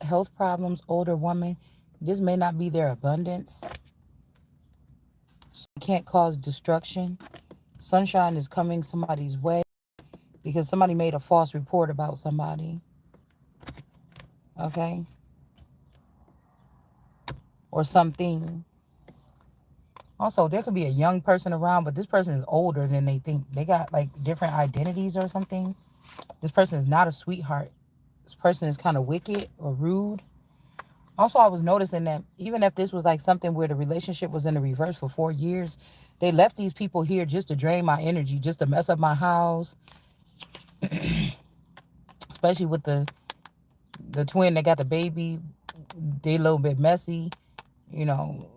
health problems, older woman. This may not be their abundance. So it can't cause destruction. Sunshine is coming somebody's way because somebody made a false report about somebody. Okay? Or something. Also, there could be a young person around, but this person is older than they think. They got like different identities or something. This person is not a sweetheart. This person is kind of wicked or rude. Also, I was noticing that even if this was like something where the relationship was in the reverse for 4 years, they left these people here just to drain my energy, just to mess up my house, especially with the twin that got the baby. They a little bit messy, you know.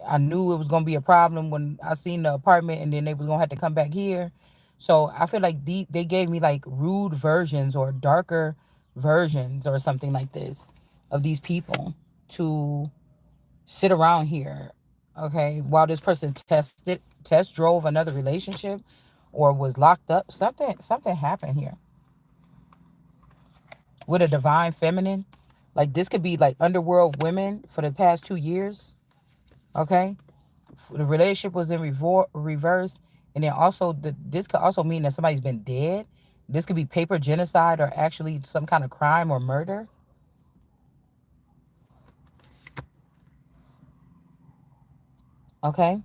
I knew it was gonna be a problem when I seen the apartment, and then they was gonna have to come back here. So I feel like they gave me like rude versions or darker versions or something like this of these people to sit around here, okay, while this person test drove another relationship or was locked up. Something happened here with a divine feminine. Like this could be like underworld women for the past 2 years, okay. The relationship was in reverse, and then also this could also mean that somebody's been dead. This could be paper genocide or actually some kind of crime or murder, okay.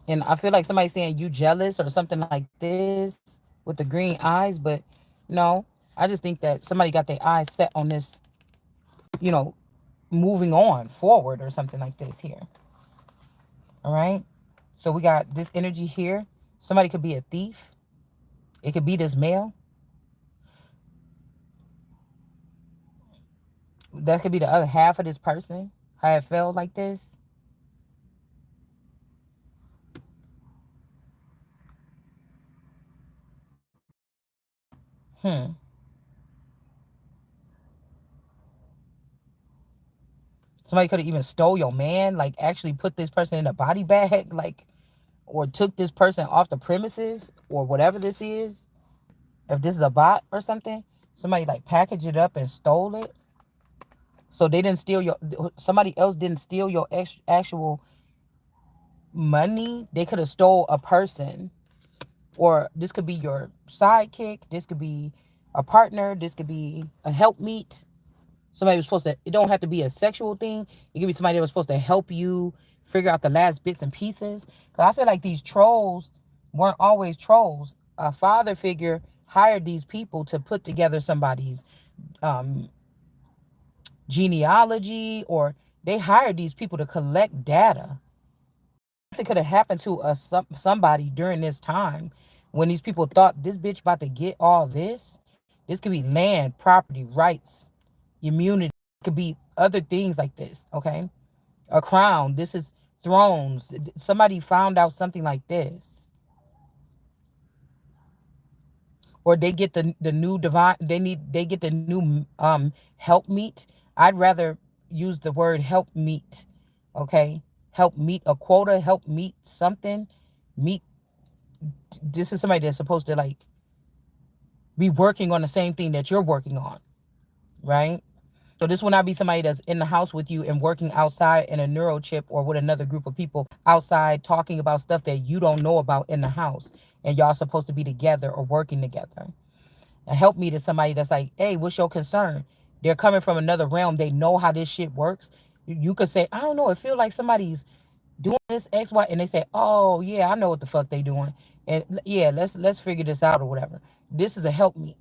And I feel like somebody's saying you jealous or something like this with the green eyes, but no, I just think that somebody got their eyes set on this, you know, moving on forward or something like this here. All right. So we got this energy here. Somebody could be a thief. It could be this male. That could be the other half of this person. How it felt like this. Hmm. Somebody could have even stole your man, like actually put this person in a body bag, like, or took this person off the premises or whatever this is. If this is a bot or something, somebody like packaged it up and stole it. So they didn't steal your, somebody else didn't steal your actual money. They could have stole a person, or this could be your sidekick. This could be a partner. This could be a helpmeet. Somebody was supposed to, it don't have to be a sexual thing. It could be somebody that was supposed to help you figure out the last bits and pieces. Because I feel like these trolls weren't always trolls. A father figure hired these people to put together somebody's um, genealogy, or they hired these people to collect data. Something could have happened to somebody during this time when these people thought this bitch about to get all this. This could be land, property, rights, immunity. It could be other things like this, okay? A crown. This is thrones. Somebody found out something like this. Or they get the new divine, they get the new help meet. I'd rather use the word help meet, okay? Help meet a quota, help meet something. Meet, this is somebody that's supposed to like be working on the same thing that you're working on, right? So this will not be somebody that's in the house with you and working outside in a neuro chip or with another group of people outside talking about stuff that you don't know about in the house, and y'all supposed to be together or working together. And help me to somebody that's like, hey, what's your concern? They're coming from another realm. They know how this shit works. You could say, I don't know. It feels like somebody's doing this X, Y, and they say, oh yeah, I know what the fuck they doing, and yeah, let's figure this out or whatever. This is a help me.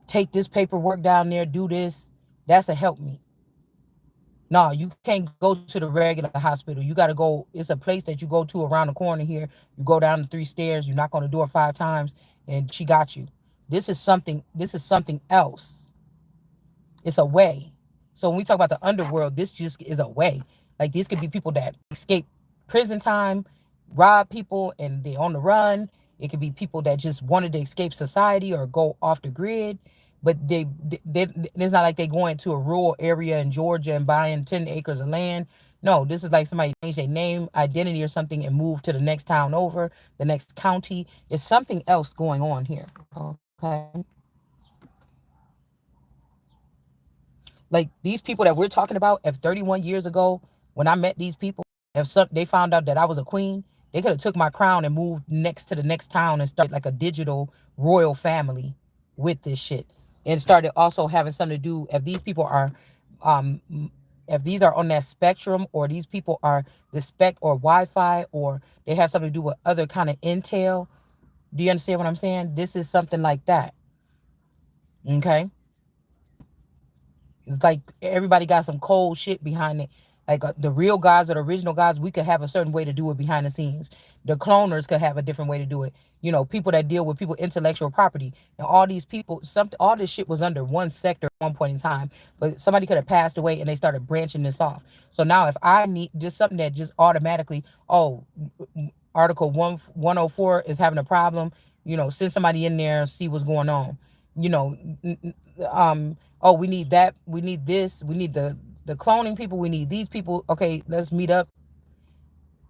Take this paperwork down there, do this. That's a help me. No, you can't go to the regular hospital. You got to go. It's a place that you go to around the corner here. You go down the 3 stairs. You knock on the door 5 times, and she got you. This is something. This is something else. It's a way. So when we talk about the underworld, this just is a way. Like these could be people that escape prison time, rob people, and they on the run. It could be people that just wanted to escape society or go off the grid, but it's not like they going to a rural area in Georgia and buying 10 acres of land. No, this is like somebody changed their name, identity, or something and moved to the next town over, the next county. It's something else going on here. Okay. Like these people that we're talking about, if 31 years ago, when I met these people, if they found out that I was a queen, they could have took my crown and moved next to the next town and started like a digital royal family with this shit. And started also having something to do, if these people are um if these are on that spectrum, or these people are the spec or Wi-Fi, or they have something to do with other kind of intel. Do you understand what I'm saying? This is something like that. Okay. It's like everybody got some cold shit behind it. Like the real guys or the original guys, we could have a certain way to do it behind the scenes. The cloners could have a different way to do it. You know, people that deal with people intellectual property and all these people, all this shit was under one sector at one point in time. But somebody could have passed away and they started branching this off. So now if I need just something that just automatically, oh, Article 104 is having a problem, you know, send somebody in there, see what's going on. You know, oh, we need that, we need this, we need the cloning people, we need these people. Okay, let's meet up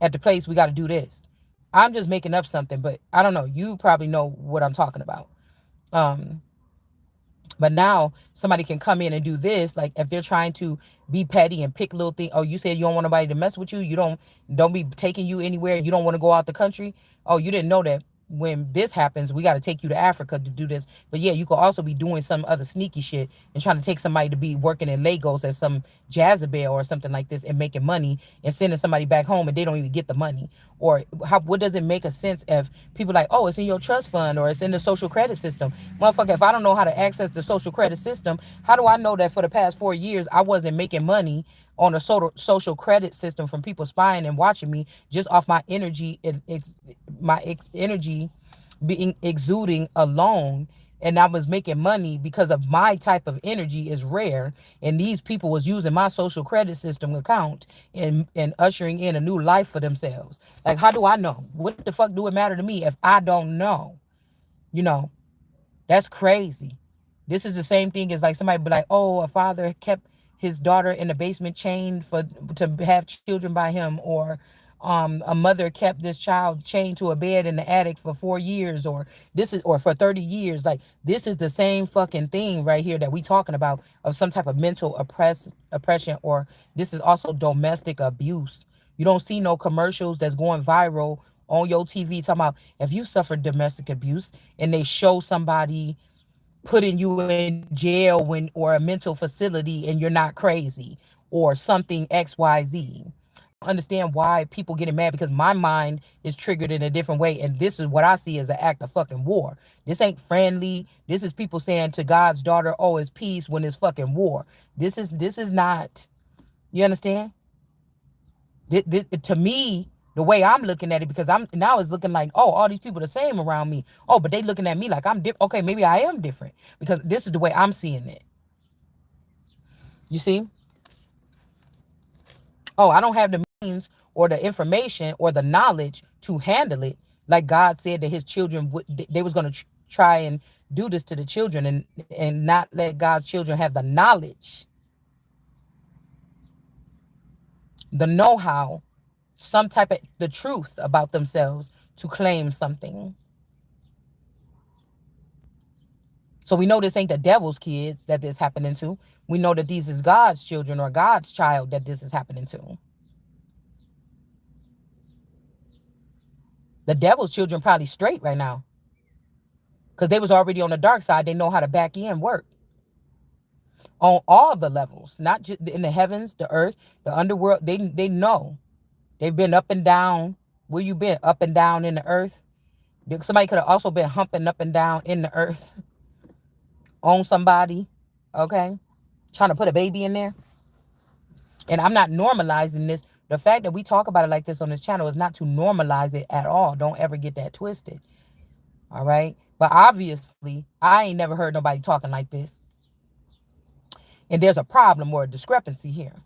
at the place, we got to do this. I'm just making up something, but I don't know, you probably know what I'm talking about. um but now somebody can come in and do this, like if they're trying to be petty and pick little things. Oh, you said you don't want nobody to mess with you. You don't be taking you anywhere. You don't want to go out the country. Oh, you didn't know that when this happens, we got to take you to Africa to do this. But yeah, you could also be doing some other sneaky shit and trying to take somebody to be working in Lagos as some Jezebel or something like this and making money and sending somebody back home and they don't even get the money. Or what does it make a sense if people like, oh, it's in your trust fund or it's in the social credit system? Motherfucker, if I don't know how to access the social credit system, how do I know that for the past 4 years I wasn't making money on a social credit system from people spying and watching me just off my energy, energy being exuding alone, and I was making money because of my type of energy is rare, and these people was using my social credit system account and ushering in a new life for themselves. Like, how do I know? What the fuck do it matter to me if I don't know? You know, that's crazy. This is the same thing as like somebody be like, oh, a father kept his daughter in the basement chained for to have children by him, or a mother kept this child chained to a bed in the attic for 4 years, or this is, or for 30 years. Like, this is the same fucking thing right here that we talking about, of some type of mental oppression, or this is also domestic abuse. You don't see no commercials that's going viral on your TV talking about if you suffered domestic abuse, and they show somebody putting you in jail when, or a mental facility, and you're not crazy or something XYZ. I don't understand why people getting mad, because my mind is triggered in a different way, and this is what I see as an act of fucking war. This ain't friendly. This is people saying to God's daughter, oh, it's peace when it's fucking war. This is not, you understand? To me, the way I'm looking at it, because I'm now it's looking like, oh, all these people the same around me. Oh, but they looking at me like I'm different. Okay, maybe I am different because this is the way I'm seeing it. You see? Oh, I don't have the means or the information or the knowledge to handle it. Like God said that His children would, they was gonna try and do this to the children, and not let God's children have the knowledge, the know-how, some type of the truth about themselves to claim something. So we know this ain't the devil's kids that this happening to. We know that these is God's children or God's child that this is happening to. The devil's children probably straight right now because they was already on the dark side. They know how to back in work on all the levels, not just in the heavens, the earth, the underworld. They know. They've been up and down. Where you been? Up and down in the earth. Somebody could have also been humping up and down in the earth on somebody. Okay, trying to put a baby in there. And I'm not normalizing this. The fact that we talk about it like this on this channel is not to normalize it at all. Don't ever get that twisted. All right. But obviously, I ain't never heard nobody talking like this. And there's a problem or a discrepancy here.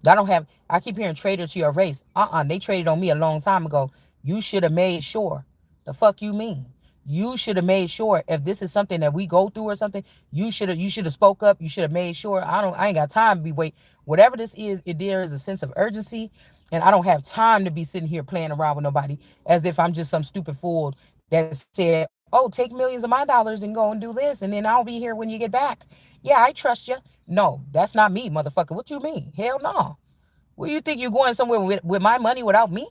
I keep hearing traitor to your race. They traded on me a long time ago. You should have made sure. The fuck you mean? You should have made sure if this is something that we go through or something, you should have spoke up. You should have made sure. I ain't got time to be wait. Whatever this is, there is a sense of urgency, and I don't have time to be sitting here playing around with nobody as if I'm just some stupid fool that said, "Oh, take millions of my dollars and go and do this, and then I'll be here when you get back." Yeah, I trust you. No, that's not me, motherfucker. What you mean? Hell no. Where you think you're going somewhere with my money without me?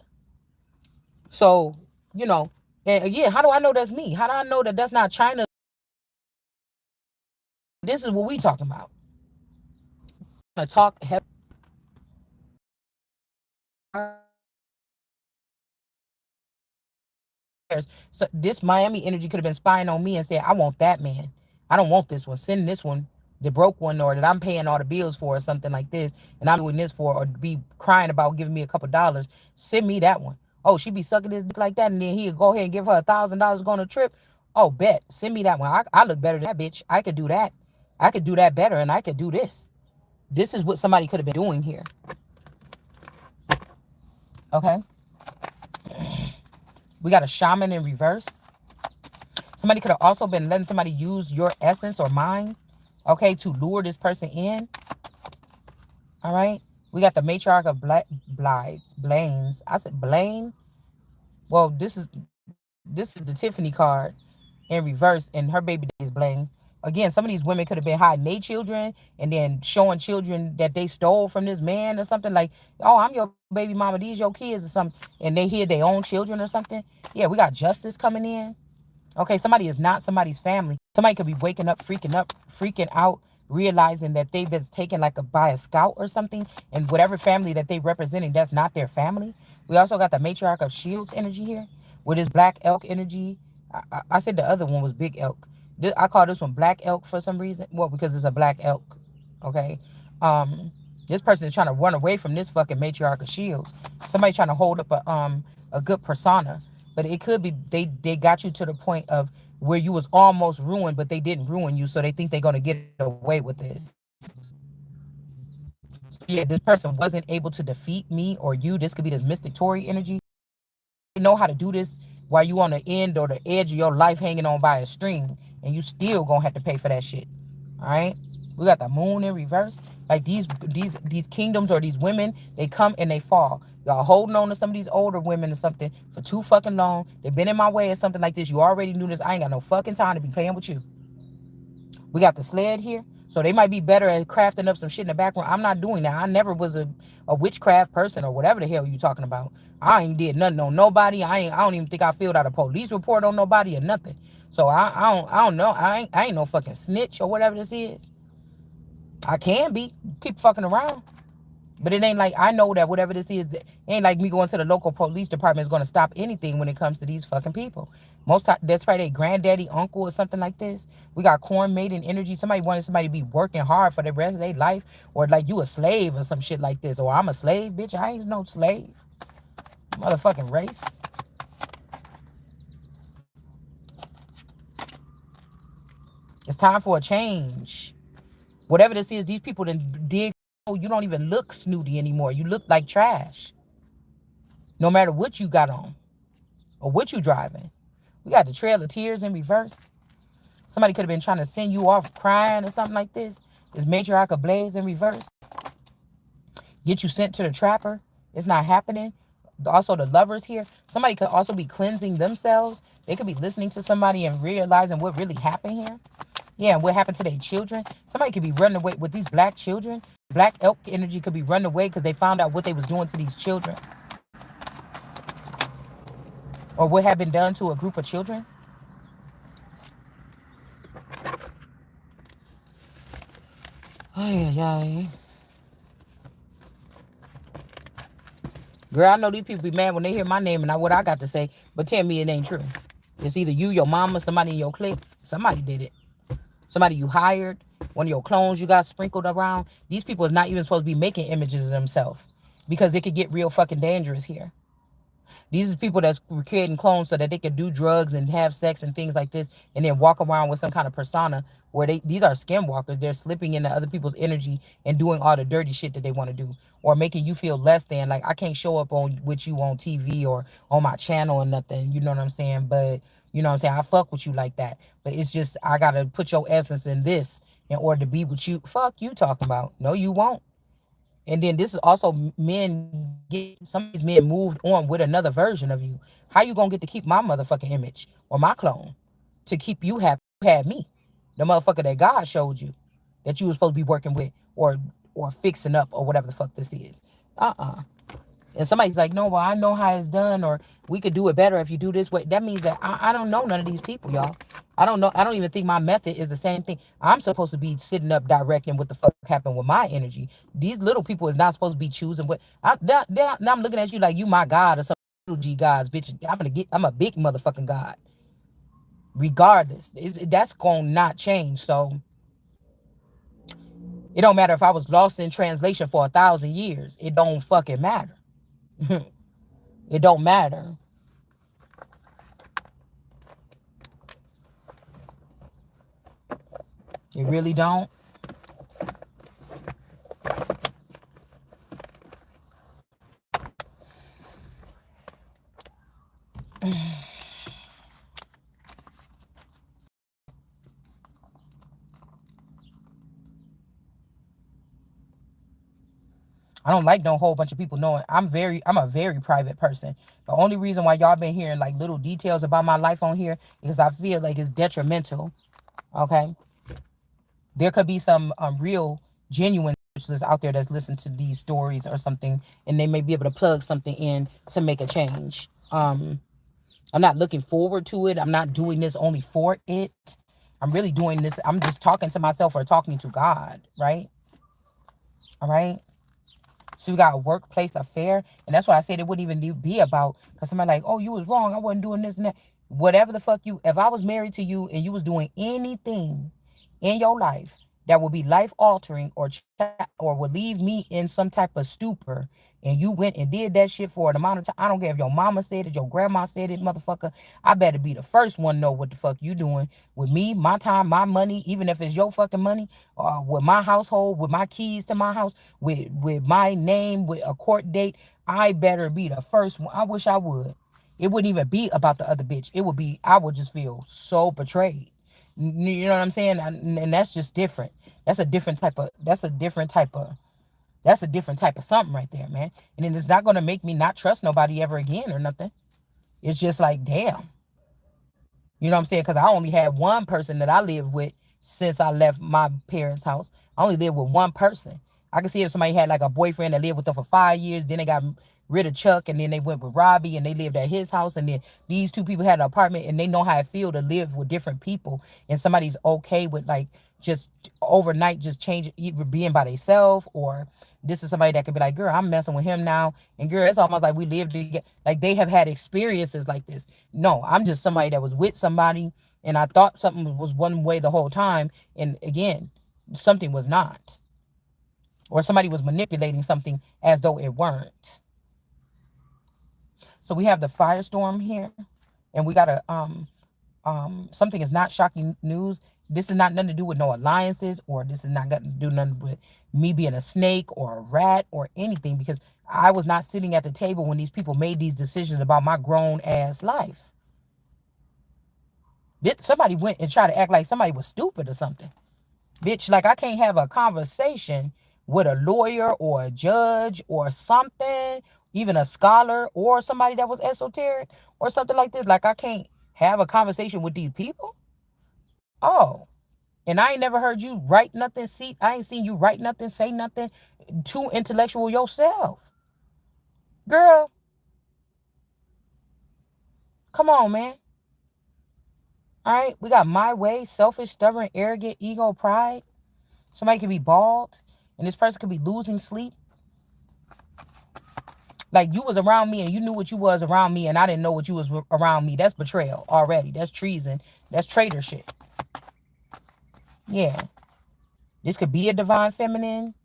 So, you know, and again, how do I know that's me? How do I know that that's not China? This is what we talking about. To talk heavy. So this Miami energy could have been spying on me and said, I want that man. I don't want this one. Send this one, the broke one, or that I'm paying all the bills for, or something like this, and I'm doing this for, or be crying about giving me a couple dollars. Send me that one. Oh, she be sucking this dick like that, and then he'll go ahead and give her $1,000 going on a trip. Oh, bet. Send me that one. I look better than that bitch. I could do that. I could do that better, and I could do this. This is what somebody could have been doing here. Okay. We got a shaman in reverse. Somebody could have also been letting somebody use your essence or mind, okay, to lure this person in. All right. We got the matriarch of Blaines. I said Blaine. Well, this is the Tiffany card in reverse, and her baby is Blaine. Again, some of these women could have been hiding their children and then showing children that they stole from this man or something like, oh, I'm your baby mama, these your kids or something, and they hid their own children or something. Yeah, we got justice coming in. Okay, somebody is not somebody's family. Somebody could be waking up, freaking out, realizing that they've been taken like by a scout or something, and whatever family that they representing, that's not their family. We also got the matriarch of shields energy here with this black elk energy. I said the other one was big elk. I call this one black elk for some reason. Well, because it's a black elk. Okay. Um, this person is trying to run away from this fucking matriarch of shields. Somebody trying to hold up a good persona. But it could be they got you to the point of where you was almost ruined, but they didn't ruin you, so they think they're gonna get away with this. So yeah, this person wasn't able to defeat me or you. This could be this Mystic Tory energy. They know how to do this while you on the end or the edge of your life hanging on by a string, and you still gonna have to pay for that shit. All right. We got the moon in reverse. Like these kingdoms or these women, they come and they fall. Y'all holding on to some of these older women or something for too fucking long. They've been in my way or something like this. You already knew this. I ain't got no fucking time to be playing with you. We got the sled here. So they might be better at crafting up some shit in the background. I'm not doing that. I never was a witchcraft person or whatever the hell you talking about. I ain't did nothing on nobody. I don't even think I filled out a police report on nobody or nothing. So I don't know. I ain't no fucking snitch or whatever this is. I can be. Keep fucking around. But it ain't like I know that whatever this is, it ain't like me going to the local police department is going to stop anything when it comes to these fucking people. Most time, that's probably their granddaddy, uncle, or something like this. We got corn maiden energy. Somebody wanted somebody to be working hard for the rest of their life, or like you a slave or some shit like this. Or I'm a slave, bitch. I ain't no slave. Motherfucking race. It's time for a change. Whatever this is, these people then dig. Oh, you don't even look snooty anymore. You look like trash. No matter what you got on or what you driving. We got the Trail of Tears in reverse. Somebody could have been trying to send you off crying or something like this. This Matriarch of Blaze in reverse. Get you sent to the trapper. It's not happening. Also, the lovers here. Somebody could also be cleansing themselves. They could be listening to somebody and realizing what really happened here. Yeah, and what happened to their children. Somebody could be running away with these black children. Black elk energy could be running away because they found out what they was doing to these children. Or what had been done to a group of children. Ay, ay, ay. Girl, I know these people be mad when they hear my name and what I got to say, but tell me it ain't true. It's either you, your mama, somebody in your clique. Somebody did it. Somebody you hired, one of your clones you got sprinkled around. These people is not even supposed to be making images of themselves because it could get real fucking dangerous here. These are people that's creating clones so that they can do drugs and have sex and things like this, and then walk around with some kind of persona where these are skinwalkers. They're slipping into other people's energy and doing all the dirty shit that they want to do, or making you feel less than. Like, I can't show up on with you on TV or on my channel or nothing. You know what I'm saying? But you know what I'm saying? I fuck with you like that. But it's just I gotta put your essence in this in order to be with you. Fuck you talking about. No, you won't. And then this is also men get some of these men moved on with another version of you. How you gonna get to keep my motherfucking image or my clone to keep you happy? You had me, the motherfucker that God showed you that you was supposed to be working with or fixing up or whatever the fuck this is. And somebody's like, no, well, I know how it's done, or we could do it better if you do this way. That means that I don't know none of these people, y'all. I don't know. I don't even think my method is the same thing. I'm supposed to be sitting up directing what the fuck happened with my energy. These little people is not supposed to be choosing what. Now I'm looking at you like you my God or some little G gods, bitch. I'm a big motherfucking God. Regardless, that's gonna not change. So it don't matter if I was lost in translation for 1,000 years. It don't fucking matter. It don't matter. It really don't. I don't like no whole bunch of people knowing. I'm a very private person. The only reason why y'all been hearing like little details about my life on here is I feel like it's detrimental. Okay. There could be some real genuine listeners out there that's listening to these stories or something, and they may be able to plug something in to make a change. I'm not looking forward to it. I'm not doing this only for it. I'm really doing this. I'm just talking to myself or talking to God, right? All right. So we got a workplace affair. And that's why I said it wouldn't even be about, because somebody like, oh, you was wrong. I wasn't doing this and that. Whatever the fuck you, if I was married to you and you was doing anything in your life that would be life altering or would leave me in some type of stupor, and you went and did that shit for an amount of time, I don't care if your mama said it, your grandma said it, motherfucker. I better be the first one to know what the fuck you doing with me, my time, my money, even if it's your fucking money, with my household, with my keys to my house, with my name, with a court date. I better be the first one. I wish I would. It wouldn't even be about the other bitch. It would be, I would just feel so betrayed. You know what I'm saying? And that's just different. That's a different type of, that's a different type of something right there, man. And then it's not going to make me not trust nobody ever again or nothing. It's just like, damn. You know what I'm saying? Because I only had one person that I lived with since I left my parents' house. I only lived with one person. I can see if somebody had like a boyfriend that lived with them for 5 years, then they got rid of Chuck, and then they went with Robbie and they lived at his house, and then these two people had an apartment, and they know how it feel to live with different people, and somebody's okay with like just overnight just change either being by themselves, or this is somebody that could be like, girl, I'm messing with him now, and girl, it's almost like we lived together. Like they have had experiences like this. No, I'm just somebody that was with somebody, and I thought something was one way the whole time, and again, something was not, or somebody was manipulating something as though it weren't. So we have the firestorm here, and we got a something is not shocking news. This is not nothing to do with no alliances, or this is not got to do nothing with me being a snake or a rat or anything, because I was not sitting at the table when these people made these decisions about my grown ass life. Somebody went and tried to act like somebody was stupid or something. Bitch, like I can't have a conversation with a lawyer or a judge or something, even a scholar or somebody that was esoteric or something like this. Like I can't have a conversation with these people. Oh, and I ain't never heard you write nothing. See, I ain't seen you write nothing, say nothing. Too intellectual yourself. Girl, come on, man. All right, we got my way, selfish, stubborn, arrogant, ego, pride. Somebody could be bald, and this person could be losing sleep. Like you was around me and you knew what you was around me, and I didn't know what you was around me. That's betrayal already. That's treason. That's traitor shit. Yeah. This could be a divine feminine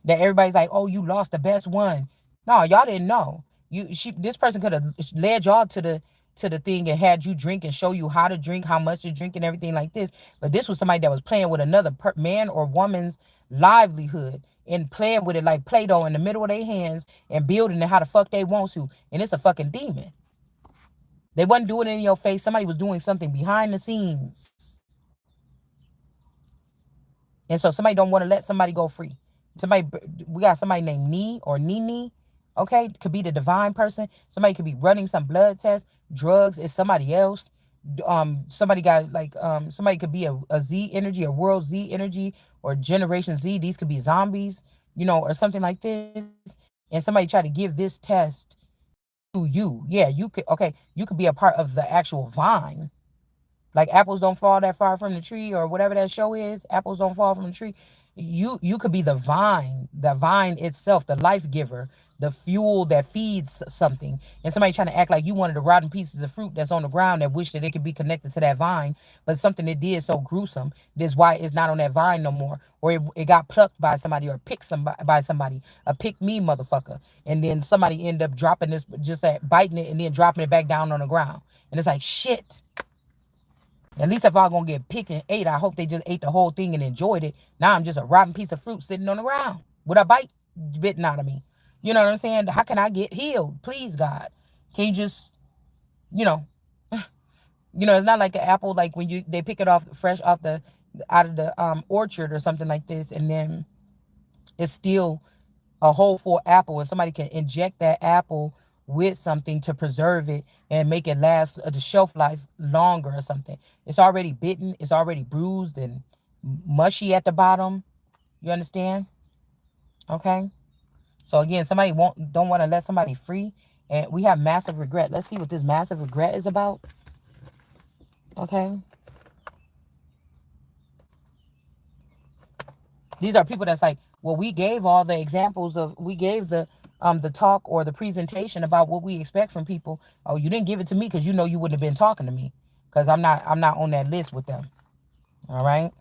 that everybody's like, oh, you lost the best one. No, y'all didn't know. This person could have led y'all to the thing and had you drink and show you how to drink, how much to drink, and everything like this. But this was somebody that was playing with another man or woman's livelihood and playing with it like Play-Doh in the middle of their hands and building it how the fuck they want to. And it's a fucking demon. They wasn't doing it in your face. Somebody was doing something behind the scenes. And so somebody don't want to let somebody go free. Somebody, we got somebody named Nee or Nini. Okay, could be the divine person. Somebody could be running some blood tests. Drugs is somebody else. Somebody got like somebody could be a Z energy, a world Z energy, or generation Z. These could be zombies, or something like this. And somebody try to give this test to you. Yeah, you could. Okay, you could be a part of the actual vine. Like apples don't fall that far from the tree, or whatever that show is. Apples don't fall from the tree. You could be the vine itself, the life giver, the fuel that feeds something. And somebody trying to act like you wanted the rotten pieces of fruit that's on the ground that wish that it could be connected to that vine, but something it did so gruesome. This why it's not on that vine no more, or it got plucked by somebody or picked by somebody, a pick me motherfucker, and then somebody end up dropping this, just biting it and then dropping it back down on the ground, and it's like shit. At least if I'm gonna get picked and ate, I hope they just ate the whole thing and enjoyed it. Now I'm just a rotten piece of fruit sitting on the ground with a bite bitten out of me. You know what I'm saying? How can I get healed? Please, God. Can you just, you know, it's not like an apple, like when they pick it off fresh off out of the orchard or something like this, and then it's still a whole full apple, and somebody can inject that apple with something to preserve it and make it last the shelf life longer or something. It's already bitten, it's already bruised and mushy at the bottom. You understand? Okay. So again, somebody don't want to let somebody free, and we have massive regret. Let's see what this massive regret is about. Okay. These are people that's like, well, we gave all the examples we gave the talk or the presentation about what we expect from people. Oh, you didn't give it to me because you wouldn't have been talking to me, because I'm not on that list with them. All right.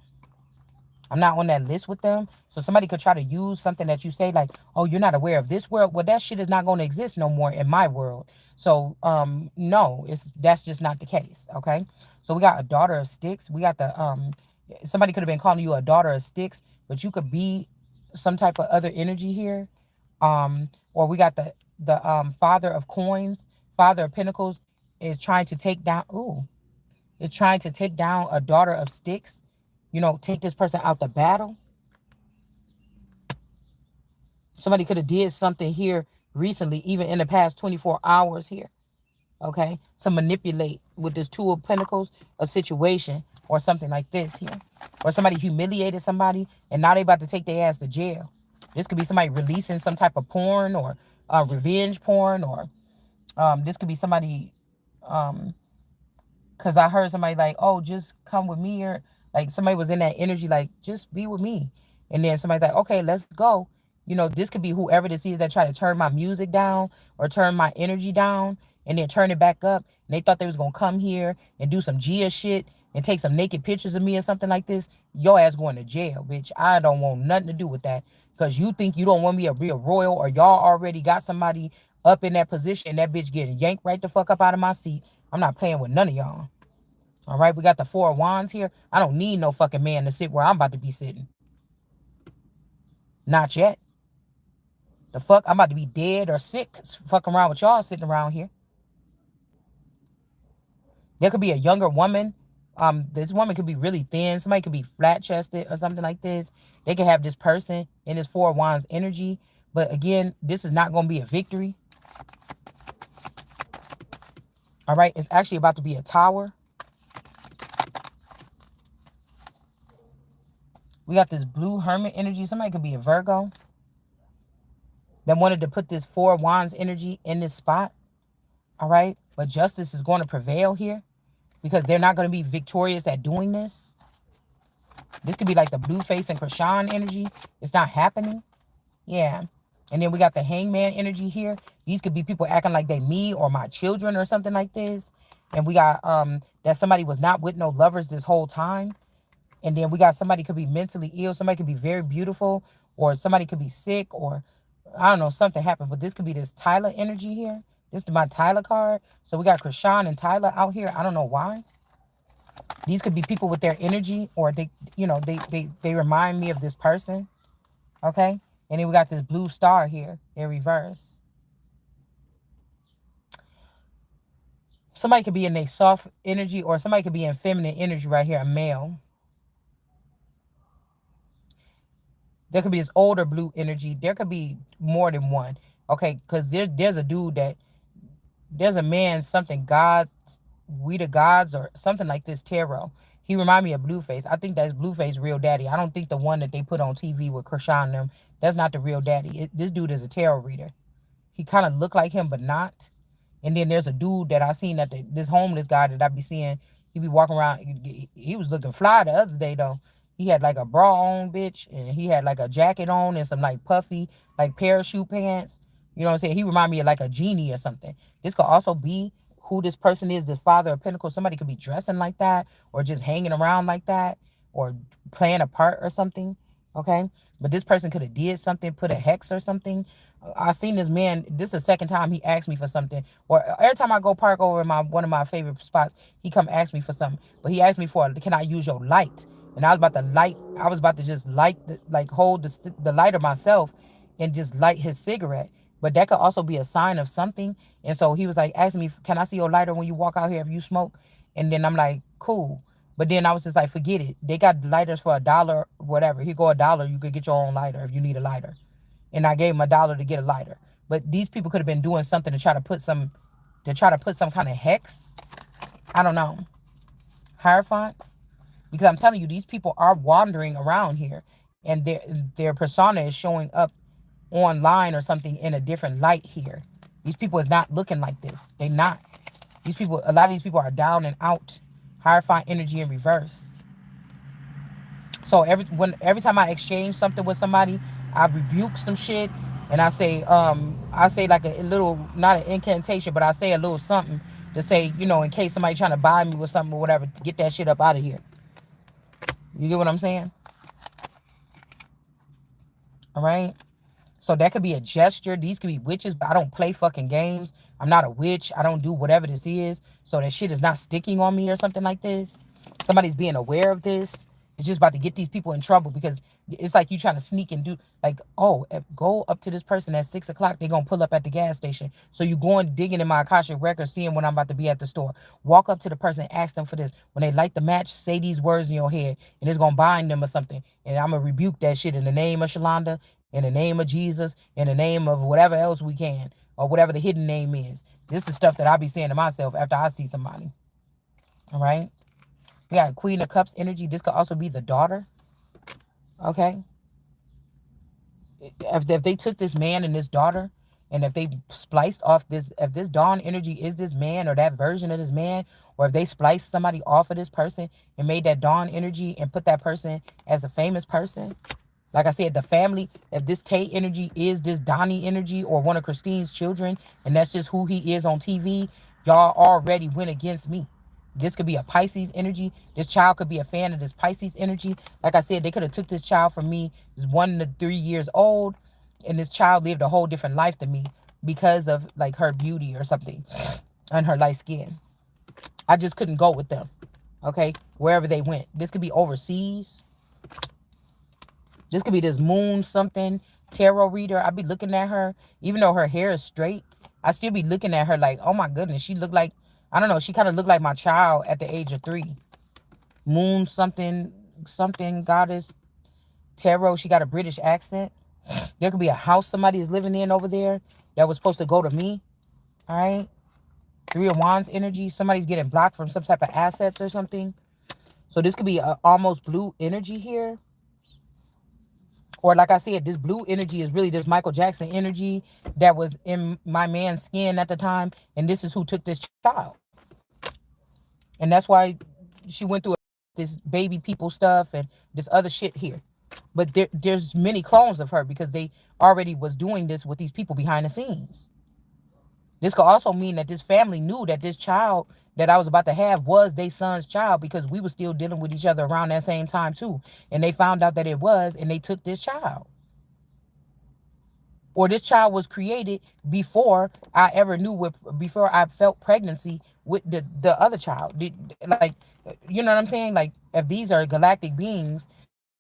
I'm not on that list with them. So somebody could try to use something that you say like, oh, you're not aware of this world. Well, that shit is not going to exist no more in my world. So no, that's just not the case. Okay. So we got a daughter of sticks. We got somebody could have been calling you a daughter of sticks, but you could be some type of other energy here. Or we got the father of coins, father of pentacles is trying to take down. Ooh, it's trying to take down a daughter of sticks. Take this person out the battle. Somebody could have did something here recently, even in the past 24 hours here. Okay, to manipulate with this Two of Pentacles a situation or something like this here. Or somebody humiliated somebody and now they about to take their ass to jail. This could be somebody releasing some type of porn or revenge porn, or this could be somebody, because I heard somebody like, oh, just come with me, or like somebody was in that energy like, just be with me. And then somebody's like, okay, let's go. This could be whoever this is that try to turn my music down or turn my energy down and then turn it back up. And they thought they was going to come here and do some Gia shit and take some naked pictures of me or something like this. Your ass going to jail, bitch. I don't want nothing to do with that, because you think you don't want me to be a royal, or y'all already got somebody up in that position and that bitch getting yanked right the fuck up out of my seat. I'm not playing with none of y'all. All right, we got the Four of Wands here. I don't need no fucking man to sit where I'm about to be sitting. Not yet. The fuck? I'm about to be dead or sick fucking around with y'all sitting around here. There could be a younger woman. This woman could be really thin. Somebody could be flat-chested or something like this. They could have this person in this Four of Wands energy. But again, this is not going to be a victory. All right, it's actually about to be a tower. We got this blue hermit energy. Somebody could be a Virgo that wanted to put this Four of Wands energy in this spot. All right. But justice is going to prevail here because they're not going to be victorious at doing this. This could be like the blue face and Krishan energy. It's not happening. Yeah. And then we got the hangman energy here. These could be people acting like they me or my children or something like this. And we got that somebody was not with no lovers this whole time. And then we got somebody could be mentally ill. Somebody could be very beautiful, or somebody could be sick, or I don't know, something happened, but this could be this Tyler energy here. This is my Tyler card. So we got Krishan and Tyler out here. I don't know why. These could be people with their energy, or they, they remind me of this person. Okay. And then we got this blue star here in reverse. Somebody could be in a soft energy, or somebody could be in feminine energy right here, a male. There could be this older blue energy. There could be more than one. Okay, because there's a dude that, there's a man, something God, we the gods, or something like this tarot. He remind me of Blueface. I think that's Blueface real daddy. I don't think the one that they put on TV with Krishan and them, that's not the real daddy. This dude is a tarot reader. He kind of look like him, but not. And then there's a dude that I seen at this homeless guy that I be seeing. He be walking around. He was looking fly the other day though. He had like a bra on, bitch, and he had like a jacket on and some like puffy, like parachute pants. You know what I'm saying? He remind me of like a genie or something. This could also be who this person is, this Father of Pentacles. Somebody could be dressing like that, or just hanging around like that, or playing a part or something. Okay? But this person could have did something, put a hex or something. I seen this man. This is the second time he asked me for something. Or every time I go park over in one of my favorite spots, he come ask me for something. But he asked me for, can I use your light? And I was about to light. I was about to just light, like hold the lighter myself, and just light his cigarette. But that could also be a sign of something. And so he was like asking me, can I see your lighter when you walk out here if you smoke? And then I'm like, cool. But then I was just like, forget it. They got lighters for $1, whatever. Here go $1. You could get your own lighter if you need a lighter. And I gave him $1 to get a lighter. But these people could have been doing something to try to put some kind of hex. I don't know. Hierophant. Because I'm telling you, these people are wandering around here, and their persona is showing up online or something in a different light here. These people is not looking like this. They not. These people, a lot of these people are down and out. Hierophant energy in reverse. So every time I exchange something with somebody, I rebuke some shit, and I say like a little, not an incantation, but I say a little something to say, in case somebody trying to buy me with something or whatever, to get that shit up out of here. You get what I'm saying? All right. So that could be a gesture. These could be witches, but I don't play fucking games. I'm not a witch. I don't do whatever this is. So that shit is not sticking on me or something like this. Somebody's being aware of this. It's just about to get these people in trouble, because it's like you trying to sneak and do, like, oh, go up to this person at 6 o'clock. They're going to pull up at the gas station. So you going digging in my Akashic record, seeing when I'm about to be at the store. Walk up to the person, ask them for this. When they light the match, say these words in your head, and it's going to bind them or something. And I'm going to rebuke that shit in the name of Shalonda, in the name of Jesus, in the name of whatever else we can, or whatever the hidden name is. This is stuff that I be saying to myself after I see somebody. All right? We got Queen of Cups energy. This could also be the daughter. Okay? If they took this man and this daughter, and if they spliced off this, if this dawn energy is this man or that version of this man, or if they spliced somebody off of this person and made that dawn energy and put that person as a famous person, like I said, the family, if this Tay energy is this Donnie energy or one of Christine's children, and that's just who he is on TV, y'all already went against me. This could be a Pisces energy. This child could be a fan of this Pisces energy. Like I said, they could have took this child from me, is 1 to 3 years old, and this child lived a whole different life than me because of like her beauty or something and her light skin. I just couldn't go with them. Okay, wherever they went. This could be overseas. This could be this moon something tarot reader. I'd be looking at her, even though her hair is straight, I still be looking at her like, oh my goodness, she looked like, I don't know, she kind of looked like my child at the age of 3. Moon something goddess tarot. She got a British accent. There could be a house somebody is living in over there that was supposed to go to me. All right. 3 of Wands energy. Somebody's getting blocked from some type of assets or something. So this could be a almost blue energy here. Or like I said, this blue energy is really this Michael Jackson energy that was in my man's skin at the time. And this is who took this child. And that's why she went through this baby people stuff and this other shit here. But there's many clones of her because they already was doing this with these people behind the scenes. This could also mean that this family knew that this child that I was about to have was their son's child, because we were still dealing with each other around that same time too. And they found out that it was, and they took this child. or this child was created before I ever knew what, before I felt pregnancy with the other child. Like, you know what I'm saying? Like, if these are galactic beings,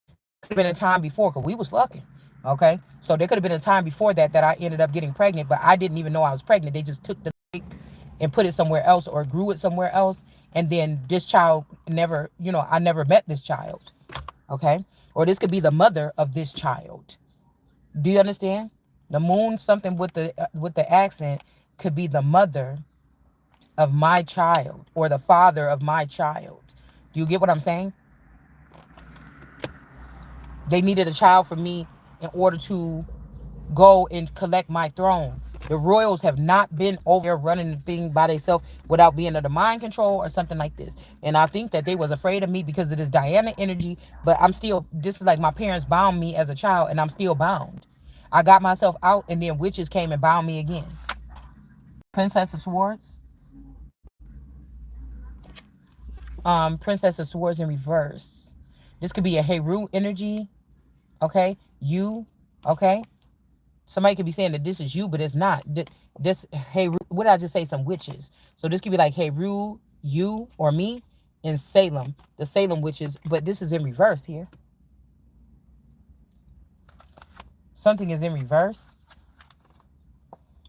there could have been a time before, because we was fucking. Okay, so there could have been a time before that I ended up getting pregnant, but I didn't even know I was pregnant. They just took the and put it somewhere else, or grew it somewhere else, and then this child never, I never met this child. Okay, or this could be the mother of this child. Do you understand? The moon, something with the accent, could be the mother of my child or the father of my child. Do you get what I'm saying? They needed a child for me in order to go and collect my throne. The royals have not been over there running the thing by themselves without being under mind control or something like this. And I think that they was afraid of me because of this Diana energy. But I'm still, this is like my parents bound me as a child, and I'm still bound. I got myself out, and then witches came and bound me again. Princess of Swords. Princess of Swords in reverse. This could be a Heru energy. Okay. You. Okay. Somebody could be saying that this is you, but it's not. This, hey, what did I just say? Some witches. So this could be like, hey, Ru, you or me in Salem, the Salem witches, but this is in reverse here. Something is in reverse.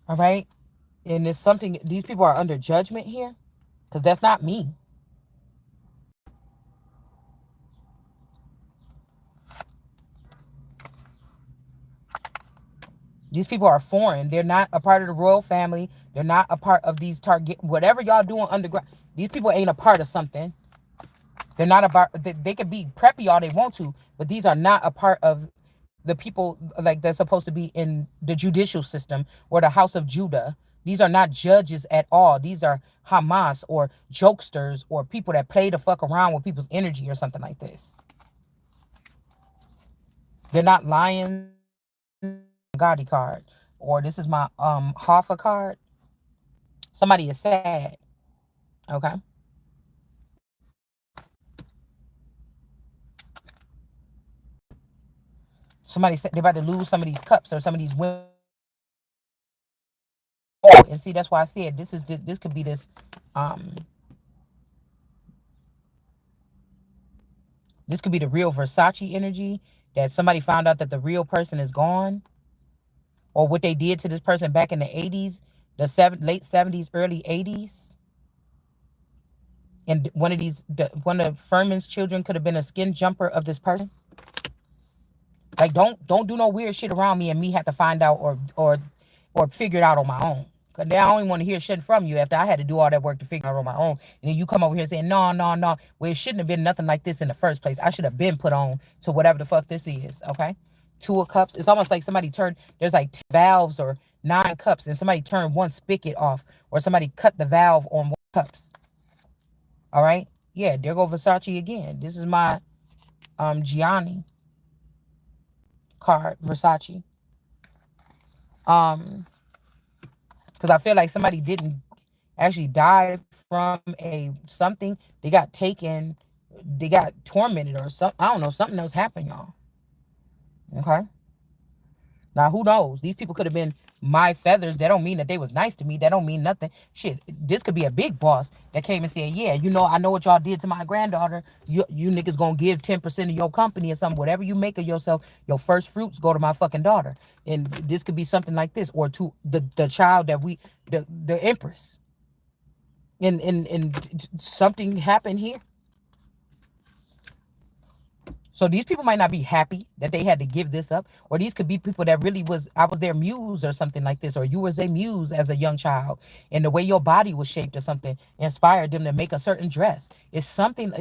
All right. And it's something, these people are under judgment here, because that's not me. These people are foreign. They're not a part of the royal family. They're not a part of these target, whatever y'all doing underground. These people ain't a part of something. They're not about, they could be preppy all they want to, but these are not a part of the people like that's supposed to be in the judicial system or the House of Judah. These are not judges at all. These are Hamas or jokesters or people that play the fuck around with people's energy or something like this. They're not lions. Gotti card. Or this is my Hoffa card. Somebody is sad. Okay. Somebody said they're about to lose some of these cups or some of these women. Oh, and see, that's why I said this could be this um this could be the real Versace energy, that somebody found out that the real person is gone, or what they did to this person back in the 80s, late 70s, early 80s. And one of Furman's children could have been a skin jumper of this person. Like, don't do no weird shit around me and me have to find out or figure it out on my own. Cause now I don't even want to hear shit from you after I had to do all that work to figure it out on my own. And then you come over here saying, no, no, no. Well, it shouldn't have been nothing like this in the first place. I should have been put on to whatever the fuck this is. Okay. 2 of Cups. It's almost like somebody turned, there's like 10 valves or 9 cups, and somebody turned one spigot off, or somebody cut the valve on one cups. All right. Yeah, there go Versace again. This is my Gianni card, Versace. Because I feel like somebody didn't actually die from a something. They got taken, they got tormented or something. I don't know. Something else happened, y'all. Okay. Now who knows? These people could have been my feathers. That don't mean that they was nice to me. That don't mean nothing. Shit, this could be a big boss that came and said, yeah, I know what y'all did to my granddaughter. You niggas gonna give 10% of your company or something. Whatever you make of yourself, your first fruits go to my fucking daughter. And this could be something like this, or to the child that the Empress. And something happened here. So these people might not be happy that they had to give this up, or these could be people that really I was their muse or something like this, or you was a muse as a young child, and the way your body was shaped or something inspired them to make a certain dress. It's something,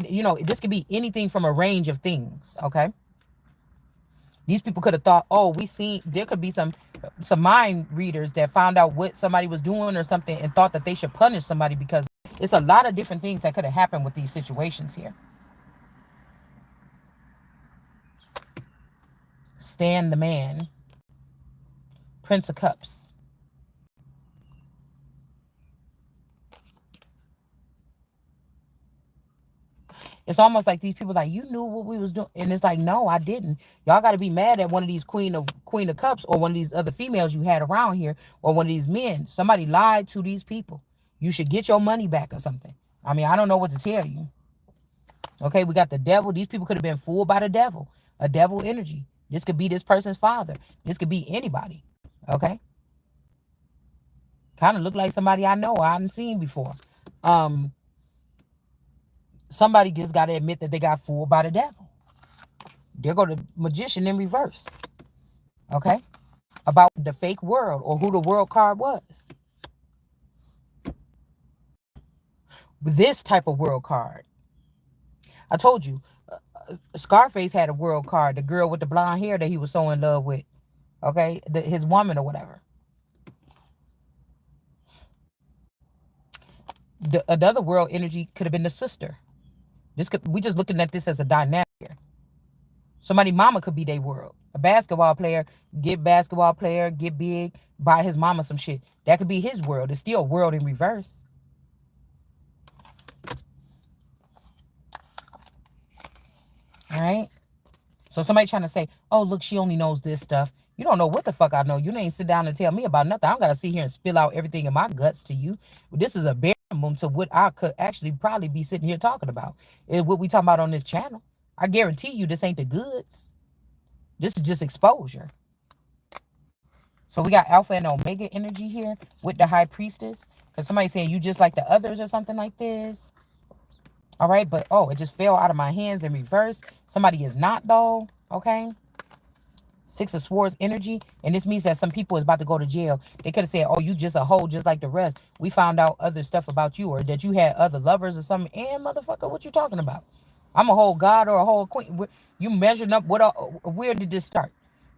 this could be anything from a range of things. Okay. These people could have thought, oh, there could be some mind readers that found out what somebody was doing or something and thought that they should punish somebody, because it's a lot of different things that could have happened with these situations here. Stan the Man. Prince of Cups. It's almost like these people like, you knew what we was doing, and it's like, no, I didn't. Y'all got to be mad at one of these queen of cups, or one of these other females you had around here, or one of these men. Somebody lied to these people. You should get your money back or something. I mean, I don't know what to tell you. Okay, we got the devil. These people could have been fooled by the devil, a devil energy. This could be this person's father. This could be anybody. Okay, kind of look like somebody I know, I haven't seen before. Um, Somebody just got to admit that they got fooled by the devil. There go the magician in reverse. Okay, about the fake world or who the world card was. This type of world card. I told you, Scarface had a world card. The girl with the blonde hair that he was so in love with. Okay, his woman or whatever. Another world energy could have been the sister. We just looking at this as a dynamic here. Somebody mama could be their world. A basketball player, get big, buy his mama some shit. That could be his world. It's still a world in reverse. All right. So somebody trying to say, oh, look, she only knows this stuff. You don't know what the fuck I know. You ain't sit down and tell me about nothing. I don't got to sit here and spill out everything in my guts to you. This is a bare minimum to what I could actually probably be sitting here talking about. Is what we talking about on this channel. I guarantee you this ain't the goods. This is just exposure. So we got Alpha and Omega energy here with the High Priestess. Because somebody saying you just like the others or something like this. All right, but oh, it just fell out of my hands in reverse. Somebody is not though, okay? Six of Swords energy, and this means that some people is about to go to jail. They could have said, oh, you just a hoe just like the rest. We found out other stuff about you, or that you had other lovers or something. And motherfucker, what you talking about? I'm a whole god or a whole queen. You measuring up where did this start?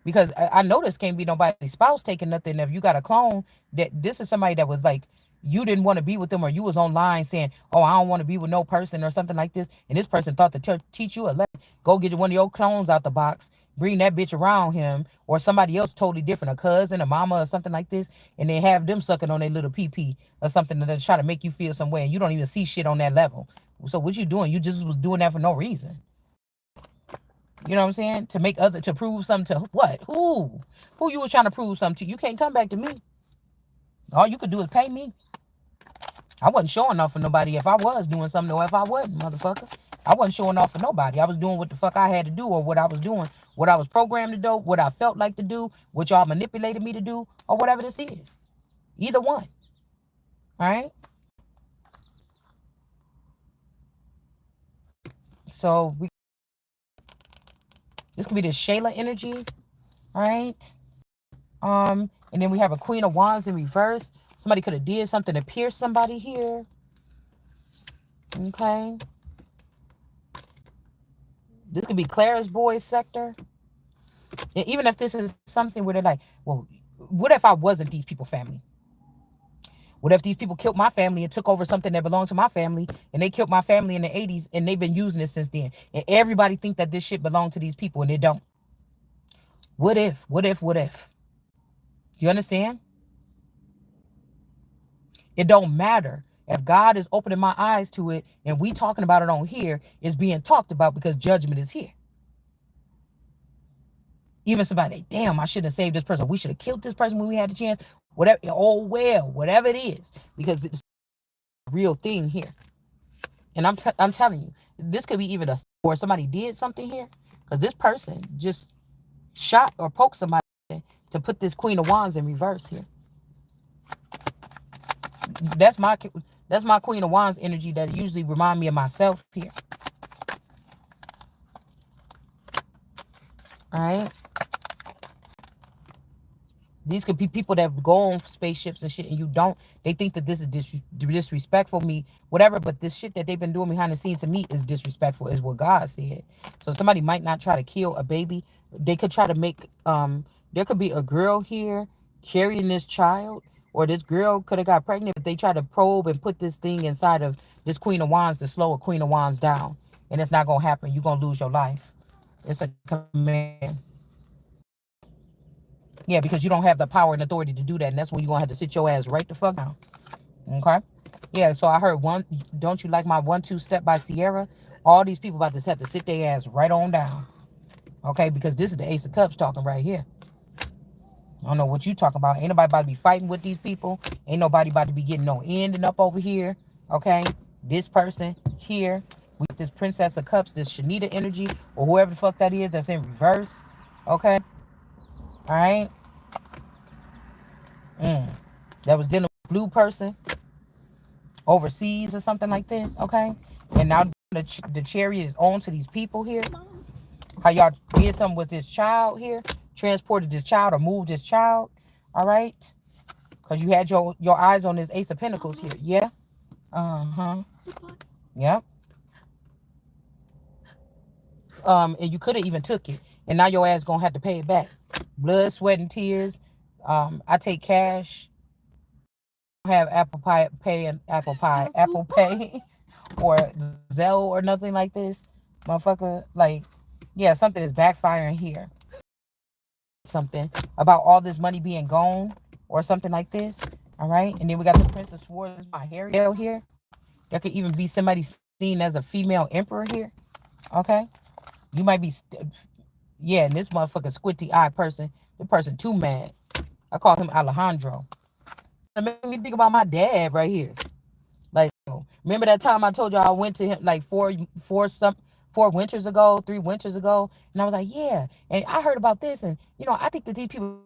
Because I know this can't be nobody's spouse taking nothing. If you got a clone, that this is somebody that was like, you didn't want to be with them, or you was online saying, oh, I don't want to be with no person or something like this. And this person thought to teach you a lesson. Go get one of your clones out the box, bring that bitch around him, or somebody else totally different, a cousin, a mama, or something like this, and then have them sucking on their little pee or something that try to make you feel some way, and you don't even see shit on that level. So what you doing? You just was doing that for no reason. You know what I'm saying? To prove something to what? Who you was trying to prove something to? You can't come back to me. All you could do is pay me. I wasn't showing off for nobody if I was doing something, or if I wasn't, motherfucker. I wasn't showing off for nobody. I was doing what the fuck I had to do, or what I was doing, what I was programmed to do, what I felt like to do, what y'all manipulated me to do, or whatever this is. Either one. All right? So this could be the Shayla energy. All right? And then we have a Queen of Wands in reverse. Somebody could have did something to pierce somebody here. Okay. This could be Clara's boys sector. And even if this is something where they're like, well, what if I wasn't these people family? What if these people killed my family and took over something that belonged to my family, and they killed my family in the 80s, and they've been using it since then? And everybody think that this shit belonged to these people, and it don't. What if? What if? What if? You understand? It don't matter. If God is opening my eyes to it and we talking about it on here, it's being talked about because judgment is here. Even somebody, damn, I shouldn't have saved this person. We should have killed this person when we had the chance. Whatever, oh well, whatever it is, because it's a real thing here. And I'm telling you, this could be even or somebody did something here, because this person just shot or poked somebody to put this Queen of Wands in reverse here. That's my Queen of Wands energy that usually remind me of myself here. All right. These could be people that go on spaceships and shit, and you don't. They think that this is disrespectful me, whatever. But this shit that they've been doing behind the scenes to me is disrespectful, is what God said. So somebody might not try to kill a baby. They could try to make. There could be a girl here carrying this child, or this girl could have got pregnant, but they try to probe and put this thing inside of this Queen of Wands to slow a Queen of Wands down, and it's not gonna happen. You're gonna lose your life. It's a command. Yeah, because you don't have the power and authority to do that. And that's when you're going to have to sit your ass right the fuck down. Okay? Yeah, so I heard Don't You Like My 1-2 Step by Sierra. All these people about to have to sit their ass right on down. Okay, because this is the Ace of Cups talking right here. I don't know what you talking about. Ain't nobody about to be fighting with these people. Ain't nobody about to be getting no ending up over here. Okay, this person here with this Princess of Cups, this Shanita energy, or whoever the fuck that is that's in reverse. Okay, all right. That was dealing with a blue person overseas or something like this. Okay, and now the chariot is on to these people here. How y'all did something with this child here, transported this child or moved this child. All right, because you had your eyes on this Ace of Pentacles here. Yeah. Uh-huh. Yep. And you could have even took it. And now your ass gonna have to pay it back. Blood, sweat, and tears. I take cash. I don't have Apple Pay or Zelle or nothing like this. Motherfucker, like, yeah, something is backfiring here. Something about all this money being gone or something like this. All right. And then we got the Prince of Swords by Harriel here. There could even be somebody seen as a female emperor here. Okay. You might be, yeah, and this motherfucker squinty eye person, the person too mad. I call him Alejandro. It made me think about my dad right here. Like, remember that time I told you I went to him like four winters ago, 3 winters ago, and I was like, yeah, and I heard about this, and I think that these people